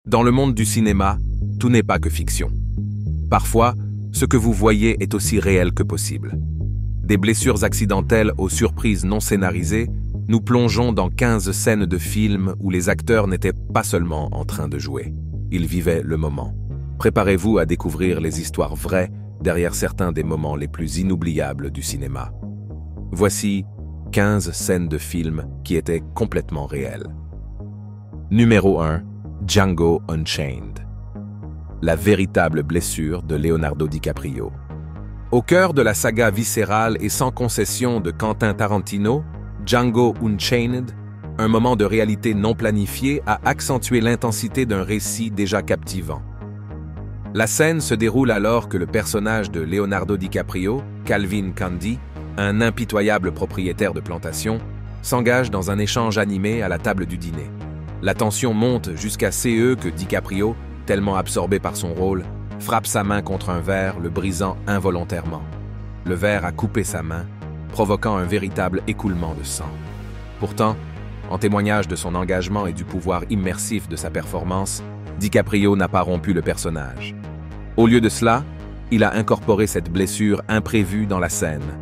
Dans le monde du cinéma, tout n'est pas que fiction. Parfois, ce que vous voyez est aussi réel que possible. Des blessures accidentelles aux surprises non scénarisées, nous plongeons dans 15 scènes de films où les acteurs n'étaient pas seulement en train de jouer. Ils vivaient le moment. Préparez-vous à découvrir les histoires vraies derrière certains des moments les plus inoubliables du cinéma. Voici 15 scènes de films qui étaient complètement réelles. Numéro 1. Django Unchained. La véritable blessure de Leonardo DiCaprio. Au cœur de la saga viscérale et sans concession de Quentin Tarantino, Django Unchained, un moment de réalité non planifié, a accentué l'intensité d'un récit déjà captivant. La scène se déroule alors que le personnage de Leonardo DiCaprio, Calvin Candie, un impitoyable propriétaire de plantation, s'engage dans un échange animé à la table du dîner. La tension monte jusqu'à ce que DiCaprio, tellement absorbé par son rôle, frappe sa main contre un verre, le brisant involontairement. Le verre a coupé sa main, provoquant un véritable écoulement de sang. Pourtant, en témoignage de son engagement et du pouvoir immersif de sa performance, DiCaprio n'a pas rompu le personnage. Au lieu de cela, il a incorporé cette blessure imprévue dans la scène,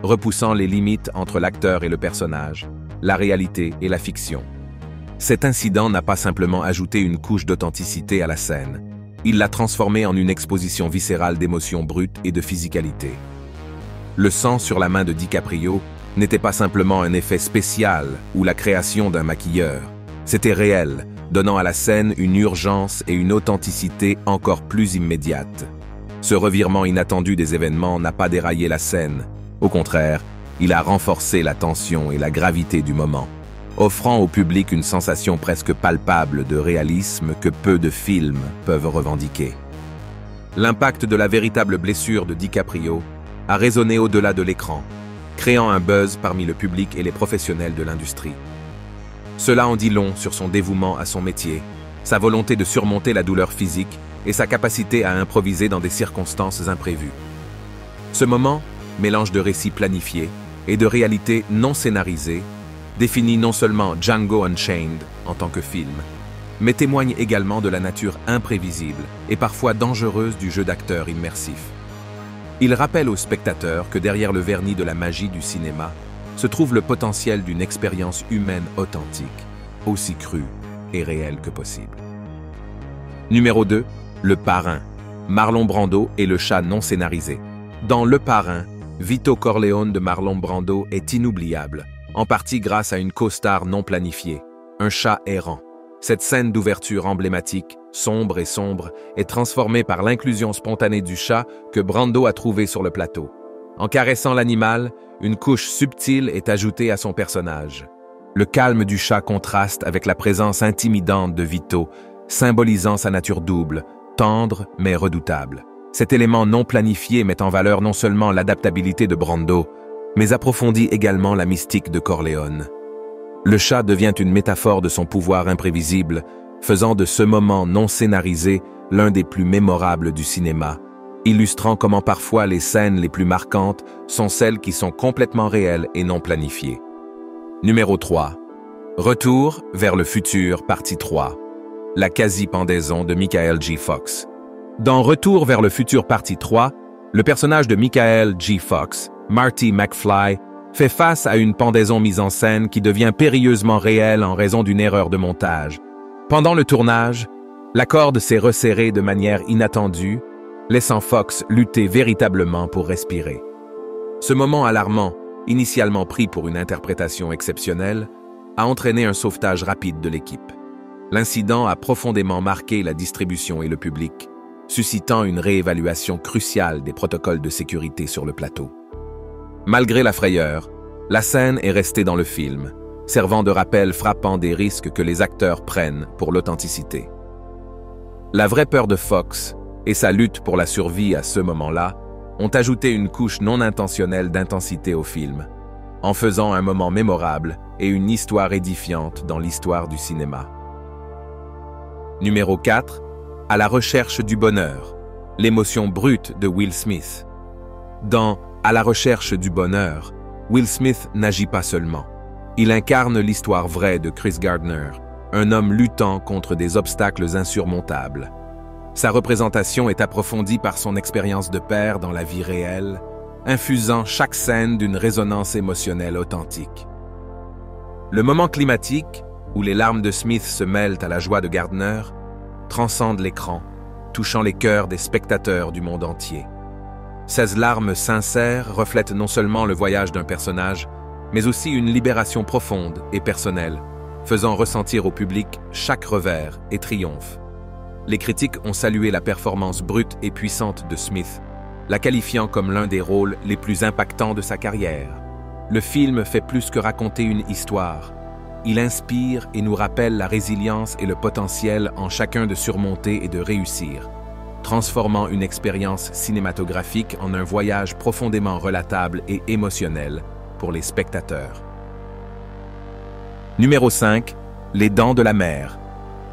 repoussant les limites entre l'acteur et le personnage, la réalité et la fiction. Cet incident n'a pas simplement ajouté une couche d'authenticité à la scène, il l'a transformée en une exposition viscérale d'émotions brutes et de physicalité. Le sang sur la main de DiCaprio n'était pas simplement un effet spécial ou la création d'un maquilleur, c'était réel, donnant à la scène une urgence et une authenticité encore plus immédiates. Ce revirement inattendu des événements n'a pas déraillé la scène, au contraire, il a renforcé la tension et la gravité du moment, offrant au public une sensation presque palpable de réalisme que peu de films peuvent revendiquer. L'impact de la véritable blessure de DiCaprio a résonné au-delà de l'écran, créant un buzz parmi le public et les professionnels de l'industrie. Cela en dit long sur son dévouement à son métier, sa volonté de surmonter la douleur physique et sa capacité à improviser dans des circonstances imprévues. Ce moment, mélange de récits planifiés et de réalités non scénarisées, définit non seulement Django Unchained en tant que film, mais témoigne également de la nature imprévisible et parfois dangereuse du jeu d'acteur immersif. Il rappelle aux spectateurs que derrière le vernis de la magie du cinéma se trouve le potentiel d'une expérience humaine authentique, aussi crue et réelle que possible. Numéro 2. Le Parrain. Marlon Brando et le chat non scénarisé. Dans Le Parrain, Vito Corleone de Marlon Brando est inoubliable, en partie grâce à une co-star non planifiée, un chat errant. Cette scène d'ouverture emblématique, sombre, est transformée par l'inclusion spontanée du chat que Brando a trouvé sur le plateau. En caressant l'animal, une couche subtile est ajoutée à son personnage. Le calme du chat contraste avec la présence intimidante de Vito, symbolisant sa nature double, tendre mais redoutable. Cet élément non planifié met en valeur non seulement l'adaptabilité de Brando, mais approfondit également la mystique de Corleone. Le chat devient une métaphore de son pouvoir imprévisible, faisant de ce moment non scénarisé l'un des plus mémorables du cinéma, illustrant comment parfois les scènes les plus marquantes sont celles qui sont complètement réelles et non planifiées. Numéro 3. Retour vers le futur, partie 3. La quasi-pendaison de Michael J. Fox. Dans Retour vers le futur, partie 3, le personnage de Michael J. Fox, Marty McFly, fait face à une pendaison mise en scène qui devient périlleusement réelle en raison d'une erreur de montage. Pendant le tournage, la corde s'est resserrée de manière inattendue, laissant Fox lutter véritablement pour respirer. Ce moment alarmant, initialement pris pour une interprétation exceptionnelle, a entraîné un sauvetage rapide de l'équipe. L'incident a profondément marqué la distribution et le public, suscitant une réévaluation cruciale des protocoles de sécurité sur le plateau. Malgré la frayeur, la scène est restée dans le film, servant de rappel frappant des risques que les acteurs prennent pour l'authenticité. La vraie peur de Fox et sa lutte pour la survie à ce moment-là ont ajouté une couche non intentionnelle d'intensité au film, en faisant un moment mémorable et une histoire édifiante dans l'histoire du cinéma. Numéro 4. À la recherche du bonheur. L'émotion brute de Will Smith. Dans À la recherche du bonheur, Will Smith n'agit pas seulement. Il incarne l'histoire vraie de Chris Gardner, un homme luttant contre des obstacles insurmontables. Sa représentation est approfondie par son expérience de père dans la vie réelle, infusant chaque scène d'une résonance émotionnelle authentique. Le moment climatique, où les larmes de Smith se mêlent à la joie de Gardner, transcende l'écran, touchant les cœurs des spectateurs du monde entier. Ces larmes sincères reflètent non seulement le voyage d'un personnage, mais aussi une libération profonde et personnelle, faisant ressentir au public chaque revers et triomphe. Les critiques ont salué la performance brute et puissante de Smith, la qualifiant comme l'un des rôles les plus impactants de sa carrière. Le film fait plus que raconter une histoire. Il inspire et nous rappelle la résilience et le potentiel en chacun de surmonter et de réussir, transformant une expérience cinématographique en un voyage profondément relatable et émotionnel pour les spectateurs. Numéro 5. Les Dents de la Mer.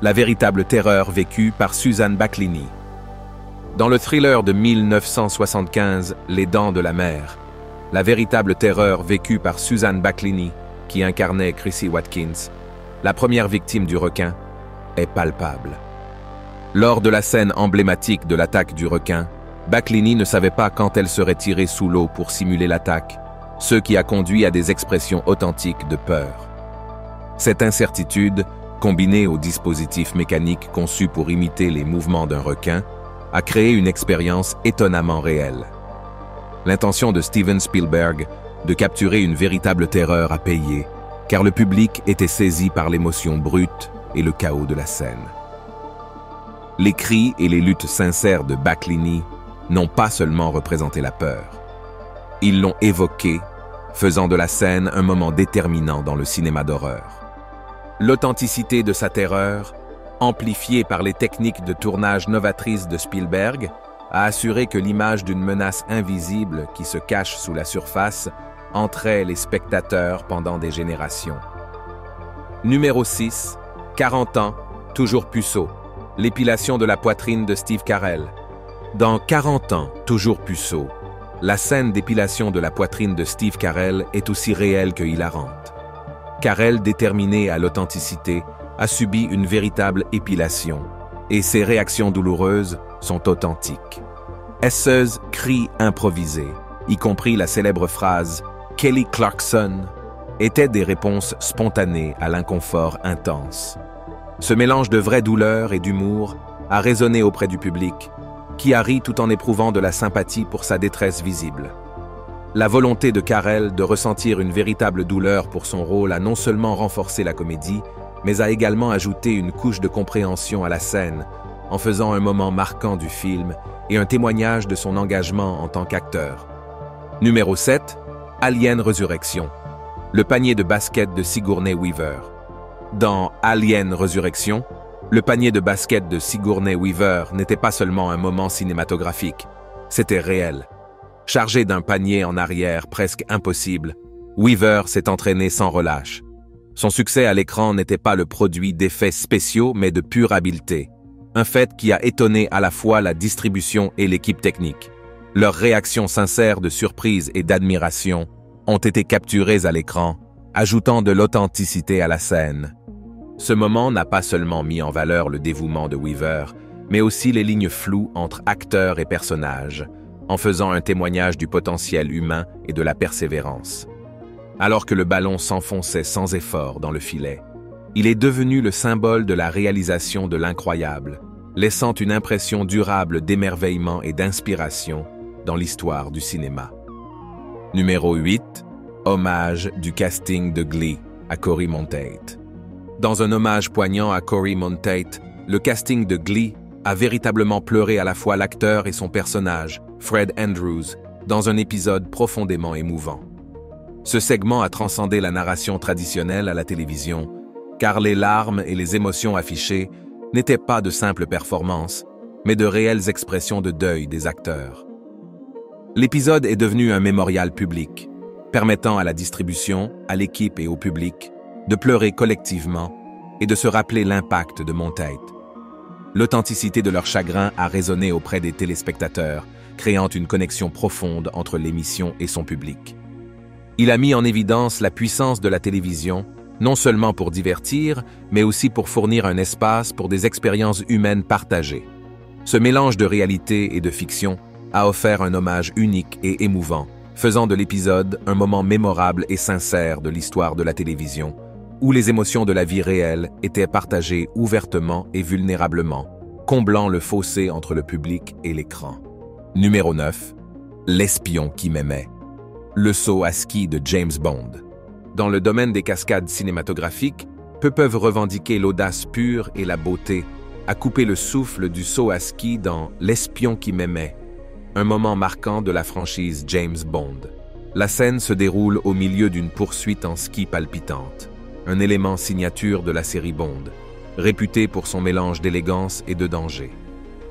La véritable terreur vécue par Suzanne Backlini. Dans le thriller de 1975, Les Dents de la Mer, la véritable terreur vécue par Suzanne Backlini, qui incarnait Chrissy Watkins, la première victime du requin, est palpable. Lors de la scène emblématique de l'attaque du requin, Backlini ne savait pas quand elle serait tirée sous l'eau pour simuler l'attaque, ce qui a conduit à des expressions authentiques de peur. Cette incertitude, combinée au dispositif mécanique conçu pour imiter les mouvements d'un requin, a créé une expérience étonnamment réelle. L'intention de Steven Spielberg de capturer une véritable terreur a payé, car le public était saisi par l'émotion brute et le chaos de la scène. Les cris et les luttes sincères de Backlini n'ont pas seulement représenté la peur. Ils l'ont évoquée, faisant de la scène un moment déterminant dans le cinéma d'horreur. L'authenticité de sa terreur, amplifiée par les techniques de tournage novatrices de Spielberg, a assuré que l'image d'une menace invisible qui se cache sous la surface entrait les spectateurs pendant des générations. Numéro 6. 40 ans, toujours puceau. L'épilation de la poitrine de Steve Carell. Dans 40 ans, toujours puceau, la scène d'épilation de la poitrine de Steve Carell est aussi réelle que hilarante. Carell, déterminé à l'authenticité, a subi une véritable épilation, et ses réactions douloureuses sont authentiques. Esseuse cris improvisés, y compris la célèbre phrase « Kelly Clarkson », étaient des réponses spontanées à l'inconfort intense. Ce mélange de vraie douleur et d'humour a résonné auprès du public, qui a ri tout en éprouvant de la sympathie pour sa détresse visible. La volonté de Carell de ressentir une véritable douleur pour son rôle a non seulement renforcé la comédie, mais a également ajouté une couche de compréhension à la scène, en faisant un moment marquant du film et un témoignage de son engagement en tant qu'acteur. Numéro 7. Alien Resurrection. Le panier de basket de Sigourney Weaver. Dans Alien Resurrection, le panier de basket de Sigourney Weaver n'était pas seulement un moment cinématographique, c'était réel. Chargé d'un panier en arrière presque impossible, Weaver s'est entraîné sans relâche. Son succès à l'écran n'était pas le produit d'effets spéciaux, mais de pure habileté. Un fait qui a étonné à la fois la distribution et l'équipe technique. Leurs réactions sincères de surprise et d'admiration ont été capturées à l'écran, ajoutant de l'authenticité à la scène. Ce moment n'a pas seulement mis en valeur le dévouement de Weaver, mais aussi les lignes floues entre acteurs et personnages, en faisant un témoignage du potentiel humain et de la persévérance. Alors que le ballon s'enfonçait sans effort dans le filet, il est devenu le symbole de la réalisation de l'incroyable, laissant une impression durable d'émerveillement et d'inspiration dans l'histoire du cinéma. Numéro 8. Hommage du casting de Glee à Corey Monteith. Dans un hommage poignant à Corey Monteith, le casting de Glee a véritablement pleuré à la fois l'acteur et son personnage, Fred Andrews, dans un épisode profondément émouvant. Ce segment a transcendé la narration traditionnelle à la télévision, car les larmes et les émotions affichées n'étaient pas de simples performances, mais de réelles expressions de deuil des acteurs. L'épisode est devenu un mémorial public, permettant à la distribution, à l'équipe et au public de pleurer collectivement et de se rappeler l'impact de Monteith. L'authenticité de leur chagrin a résonné auprès des téléspectateurs, créant une connexion profonde entre l'émission et son public. Il a mis en évidence la puissance de la télévision non seulement pour divertir, mais aussi pour fournir un espace pour des expériences humaines partagées. Ce mélange de réalité et de fiction a offert un hommage unique et émouvant, faisant de l'épisode un moment mémorable et sincère de l'histoire de la télévision, où les émotions de la vie réelle étaient partagées ouvertement et vulnérablement, comblant le fossé entre le public et l'écran. Numéro 9. L'espion qui m'aimait. Le saut à ski de James Bond. Dans le domaine des cascades cinématographiques, peu peuvent revendiquer l'audace pure et la beauté à couper le souffle du saut à ski dans L'espion qui m'aimait, un moment marquant de la franchise James Bond. La scène se déroule au milieu d'une poursuite en ski palpitante, un élément signature de la série Bond, réputée pour son mélange d'élégance et de danger.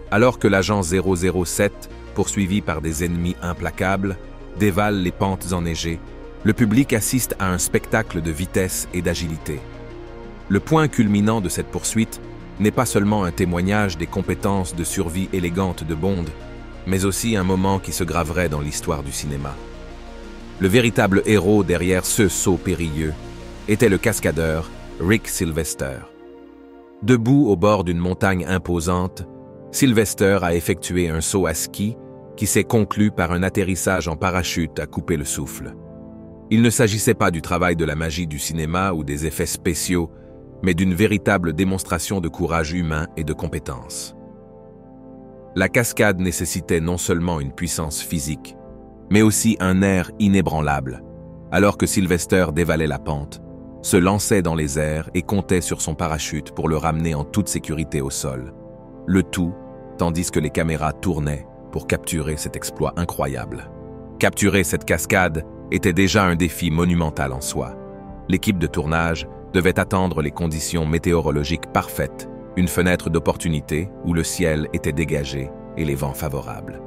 Alors que l'agent 007, poursuivi par des ennemis implacables, dévale les pentes enneigées, le public assiste à un spectacle de vitesse et d'agilité. Le point culminant de cette poursuite n'est pas seulement un témoignage des compétences de survie élégantes de Bond, mais aussi un moment qui se graverait dans l'histoire du cinéma. Le véritable héros derrière ce saut périlleux était le cascadeur Rick Sylvester. Debout au bord d'une montagne imposante, Sylvester a effectué un saut à ski qui s'est conclu par un atterrissage en parachute à couper le souffle. Il ne s'agissait pas du travail de la magie du cinéma ou des effets spéciaux, mais d'une véritable démonstration de courage humain et de compétence. La cascade nécessitait non seulement une puissance physique, mais aussi un air inébranlable, alors que Sylvester dévalait la pente, se lançait dans les airs et comptait sur son parachute pour le ramener en toute sécurité au sol. Le tout, tandis que les caméras tournaient pour capturer cet exploit incroyable. Capturer cette cascade était déjà un défi monumental en soi. L'équipe de tournage devait attendre les conditions météorologiques parfaites, une fenêtre d'opportunité où le ciel était dégagé et les vents favorables.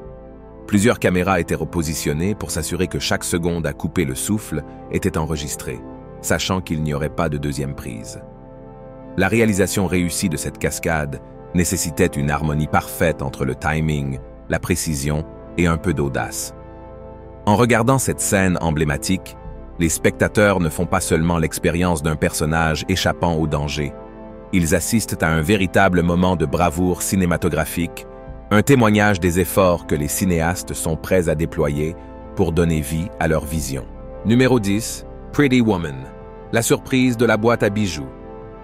Plusieurs caméras étaient repositionnées pour s'assurer que chaque seconde à couper le souffle était enregistrée, sachant qu'il n'y aurait pas de deuxième prise. La réalisation réussie de cette cascade nécessitait une harmonie parfaite entre le timing, la précision et un peu d'audace. En regardant cette scène emblématique, les spectateurs ne font pas seulement l'expérience d'un personnage échappant au danger. Ils assistent à un véritable moment de bravoure cinématographique, un témoignage des efforts que les cinéastes sont prêts à déployer pour donner vie à leur vision. Numéro 10. Pretty Woman. La surprise de la boîte à bijoux.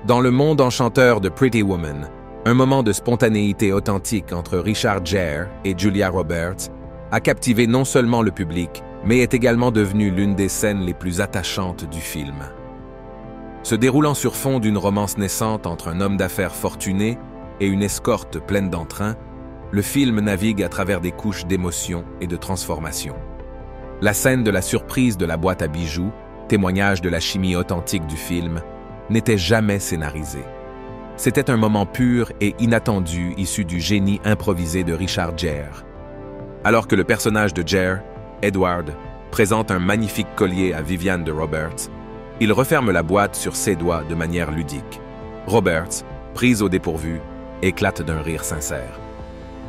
Dans le monde enchanteur de Pretty Woman, un moment de spontanéité authentique entre Richard Gere et Julia Roberts a captivé non seulement le public, mais est également devenue l'une des scènes les plus attachantes du film. Se déroulant sur fond d'une romance naissante entre un homme d'affaires fortuné et une escorte pleine d'entrain, le film navigue à travers des couches d'émotion et de transformation. La scène de la surprise de la boîte à bijoux, témoignage de la chimie authentique du film, n'était jamais scénarisée. C'était un moment pur et inattendu issu du génie improvisé de Richard Gere. Alors que le personnage de Gere, Edward, présente un magnifique collier à Viviane de Roberts, il referme la boîte sur ses doigts de manière ludique. Roberts, prise au dépourvu, éclate d'un rire sincère.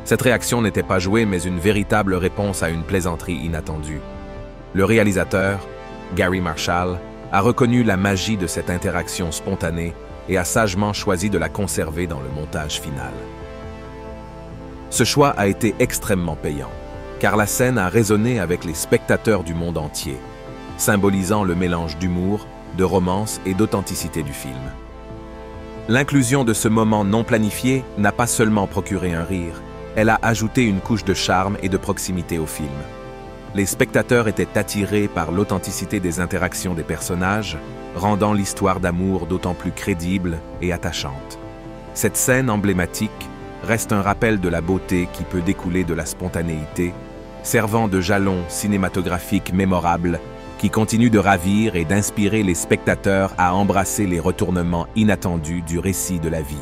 Cette réaction n'était pas jouée, mais une véritable réponse à une plaisanterie inattendue. Le réalisateur, Gary Marshall, a reconnu la magie de cette interaction spontanée et a sagement choisi de la conserver dans le montage final. Ce choix a été extrêmement payant, car la scène a résonné avec les spectateurs du monde entier, symbolisant le mélange d'humour, de romance et d'authenticité du film. L'inclusion de ce moment non planifié n'a pas seulement procuré un rire, elle a ajouté une couche de charme et de proximité au film. Les spectateurs étaient attirés par l'authenticité des interactions des personnages, rendant l'histoire d'amour d'autant plus crédible et attachante. Cette scène emblématique reste un rappel de la beauté qui peut découler de la spontanéité, servant de jalon cinématographique mémorable qui continue de ravir et d'inspirer les spectateurs à embrasser les retournements inattendus du récit de la vie.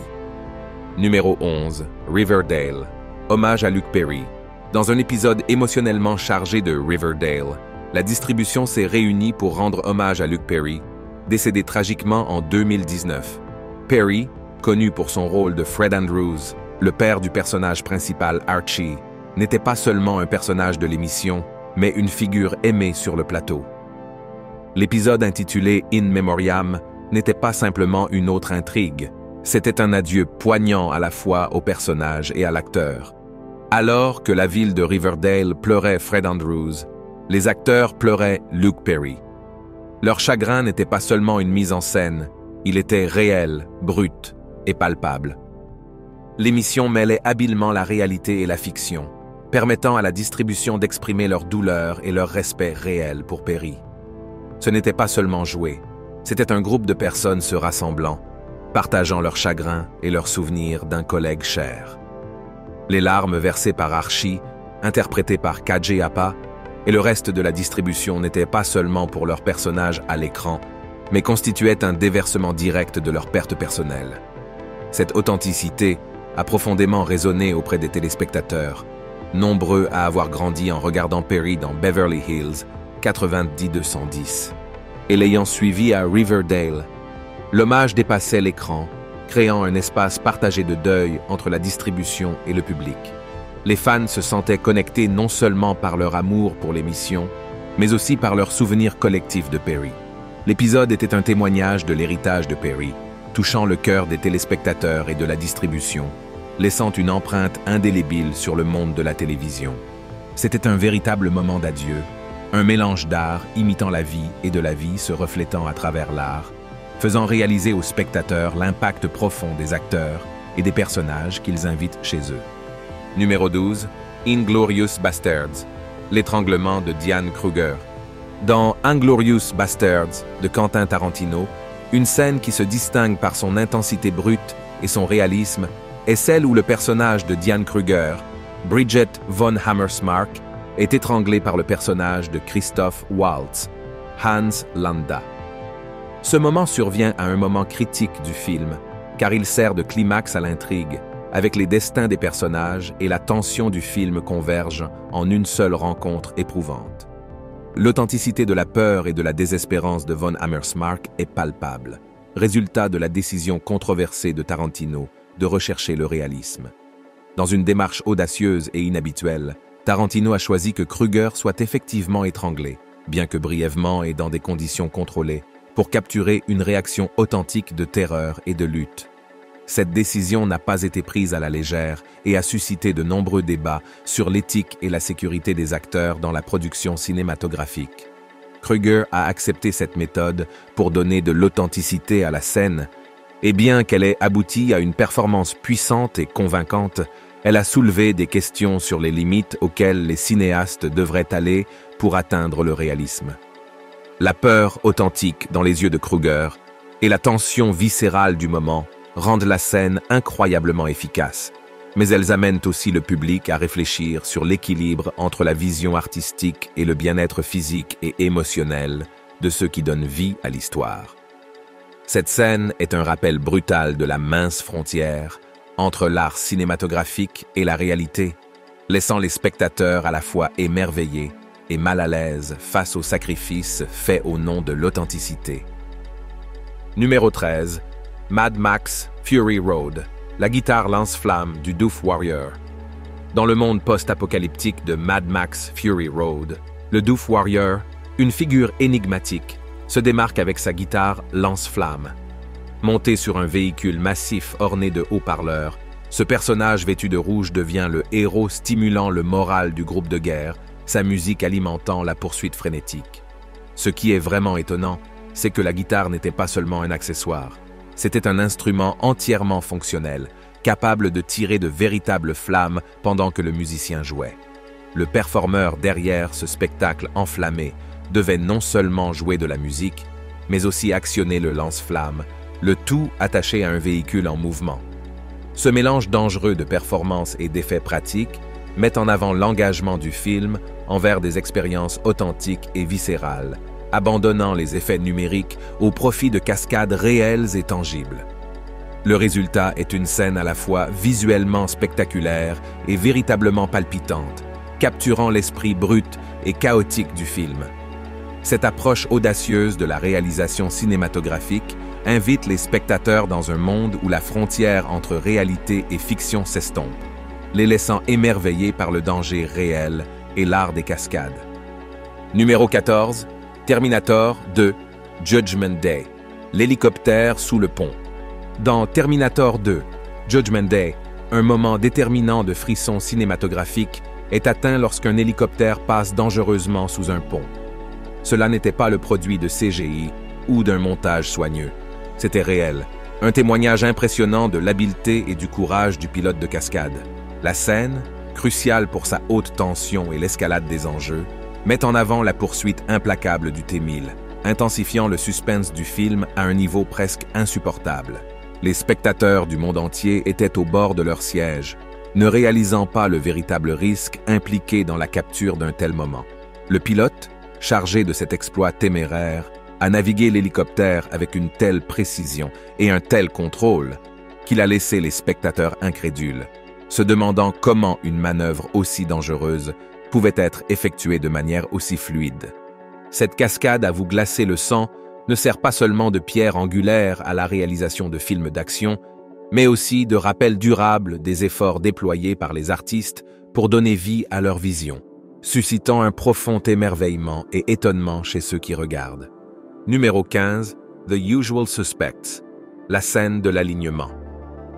Numéro 11. Riverdale. Hommage à Luke Perry. Dans un épisode émotionnellement chargé de Riverdale, la distribution s'est réunie pour rendre hommage à Luke Perry, décédé tragiquement en 2019. Perry, connu pour son rôle de Fred Andrews, le père du personnage principal Archie, n'était pas seulement un personnage de l'émission, mais une figure aimée sur le plateau. L'épisode intitulé In Memoriam n'était pas simplement une autre intrigue, c'était un adieu poignant à la fois au personnage et à l'acteur. Alors que la ville de Riverdale pleurait Fred Andrews, les acteurs pleuraient Luke Perry. Leur chagrin n'était pas seulement une mise en scène, il était réel, brut et palpable. L'émission mêlait habilement la réalité et la fiction, permettant à la distribution d'exprimer leur douleur et leur respect réel pour Perry. Ce n'était pas seulement joué, c'était un groupe de personnes se rassemblant, partageant leur chagrin et leurs souvenirs d'un collègue cher. Les larmes versées par Archie, interprétées par KJ Apa, et le reste de la distribution n'étaient pas seulement pour leurs personnages à l'écran, mais constituaient un déversement direct de leur perte personnelle. Cette authenticité a profondément résonné auprès des téléspectateurs, nombreux à avoir grandi en regardant Perry dans Beverly Hills 90-210, et l'ayant suivi à Riverdale. L'hommage dépassait l'écran, créant un espace partagé de deuil entre la distribution et le public. Les fans se sentaient connectés non seulement par leur amour pour l'émission, mais aussi par leur souvenir collectif de Perry. L'épisode était un témoignage de l'héritage de Perry, touchant le cœur des téléspectateurs et de la distribution, laissant une empreinte indélébile sur le monde de la télévision. C'était un véritable moment d'adieu, un mélange d'art imitant la vie et de la vie se reflétant à travers l'art, faisant réaliser aux spectateurs l'impact profond des acteurs et des personnages qu'ils invitent chez eux. Numéro 12, Inglourious Basterds, l'étranglement de Diane Kruger. Dans Inglourious Basterds de Quentin Tarantino, une scène qui se distingue par son intensité brute et son réalisme est celle où le personnage de Diane Kruger, Bridget von Hammersmark, est étranglé par le personnage de Christoph Waltz, Hans Landa. Ce moment survient à un moment critique du film, car il sert de climax à l'intrigue, avec les destins des personnages et la tension du film convergent en une seule rencontre éprouvante. L'authenticité de la peur et de la désespérance de von Hammersmark est palpable, résultat de la décision controversée de Tarantino de rechercher le réalisme. Dans une démarche audacieuse et inhabituelle, Tarantino a choisi que Kruger soit effectivement étranglé, bien que brièvement et dans des conditions contrôlées, pour capturer une réaction authentique de terreur et de lutte. Cette décision n'a pas été prise à la légère et a suscité de nombreux débats sur l'éthique et la sécurité des acteurs dans la production cinématographique. Kruger a accepté cette méthode pour donner de l'authenticité à la scène, et bien qu'elle ait abouti à une performance puissante et convaincante, elle a soulevé des questions sur les limites auxquelles les cinéastes devraient aller pour atteindre le réalisme. La peur authentique dans les yeux de Kruger et la tension viscérale du moment rendent la scène incroyablement efficace, mais elles amènent aussi le public à réfléchir sur l'équilibre entre la vision artistique et le bien-être physique et émotionnel de ceux qui donnent vie à l'histoire. Cette scène est un rappel brutal de la mince frontière entre l'art cinématographique et la réalité, laissant les spectateurs à la fois émerveillés et mal à l'aise face aux sacrifices faits au nom de l'authenticité. Numéro 13, Mad Max Fury Road, la guitare lance-flamme du Doof Warrior. Dans le monde post-apocalyptique de Mad Max Fury Road, le Doof Warrior, une figure énigmatique, se démarque avec sa guitare lance-flamme. Monté sur un véhicule massif orné de haut-parleurs, ce personnage vêtu de rouge devient le héros stimulant le moral du groupe de guerre, sa musique alimentant la poursuite frénétique. Ce qui est vraiment étonnant, c'est que la guitare n'était pas seulement un accessoire. C'était un instrument entièrement fonctionnel, capable de tirer de véritables flammes pendant que le musicien jouait. Le performeur derrière ce spectacle enflammé devait non seulement jouer de la musique, mais aussi actionner le lance-flamme, le tout attaché à un véhicule en mouvement. Ce mélange dangereux de performance et d'effets pratiques met en avant l'engagement du film envers des expériences authentiques et viscérales, abandonnant les effets numériques au profit de cascades réelles et tangibles. Le résultat est une scène à la fois visuellement spectaculaire et véritablement palpitante, capturant l'esprit brut et chaotique du film. Cette approche audacieuse de la réalisation cinématographique invite les spectateurs dans un monde où la frontière entre réalité et fiction s'estompe, les laissant émerveillés par le danger réel et l'art des cascades. Numéro 14, Terminator 2, Judgment Day, l'hélicoptère sous le pont. Dans Terminator 2, Judgment Day, un moment déterminant de frisson cinématographique est atteint lorsqu'un hélicoptère passe dangereusement sous un pont. Cela n'était pas le produit de CGI ou d'un montage soigneux. C'était réel, un témoignage impressionnant de l'habileté et du courage du pilote de cascade. La scène, cruciale pour sa haute tension et l'escalade des enjeux, met en avant la poursuite implacable du T-1000, intensifiant le suspense du film à un niveau presque insupportable. Les spectateurs du monde entier étaient au bord de leur siège, ne réalisant pas le véritable risque impliqué dans la capture d'un tel moment. Le pilote, chargé de cet exploit téméraire, a navigué l'hélicoptère avec une telle précision et un tel contrôle qu'il a laissé les spectateurs incrédules, se demandant comment une manœuvre aussi dangereuse pouvait être effectuée de manière aussi fluide. Cette cascade à vous glacer le sang ne sert pas seulement de pierre angulaire à la réalisation de films d'action, mais aussi de rappel durable des efforts déployés par les artistes pour donner vie à leur vision, suscitant un profond émerveillement et étonnement chez ceux qui regardent. Numéro 15, The Usual Suspects, la scène de l'alignement.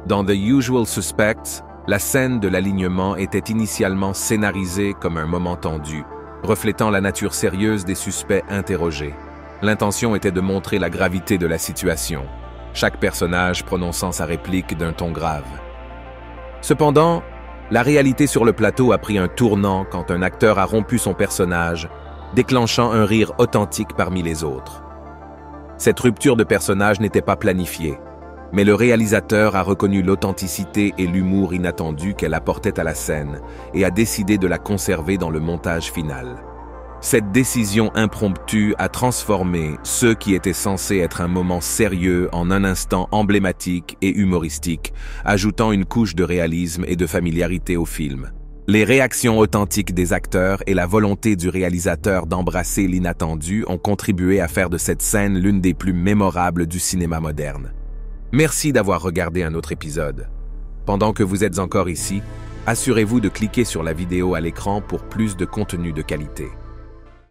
Dans The Usual Suspects, la scène de l'alignement était initialement scénarisée comme un moment tendu, reflétant la nature sérieuse des suspects interrogés. L'intention était de montrer la gravité de la situation, chaque personnage prononçant sa réplique d'un ton grave. Cependant, la réalité sur le plateau a pris un tournant quand un acteur a rompu son personnage, déclenchant un rire authentique parmi les autres. Cette rupture de personnage n'était pas planifiée, mais le réalisateur a reconnu l'authenticité et l'humour inattendu qu'elle apportait à la scène et a décidé de la conserver dans le montage final. Cette décision impromptue a transformé ce qui était censé être un moment sérieux en un instant emblématique et humoristique, ajoutant une couche de réalisme et de familiarité au film. Les réactions authentiques des acteurs et la volonté du réalisateur d'embrasser l'inattendu ont contribué à faire de cette scène l'une des plus mémorables du cinéma moderne. Merci d'avoir regardé un autre épisode. Pendant que vous êtes encore ici, assurez-vous de cliquer sur la vidéo à l'écran pour plus de contenu de qualité.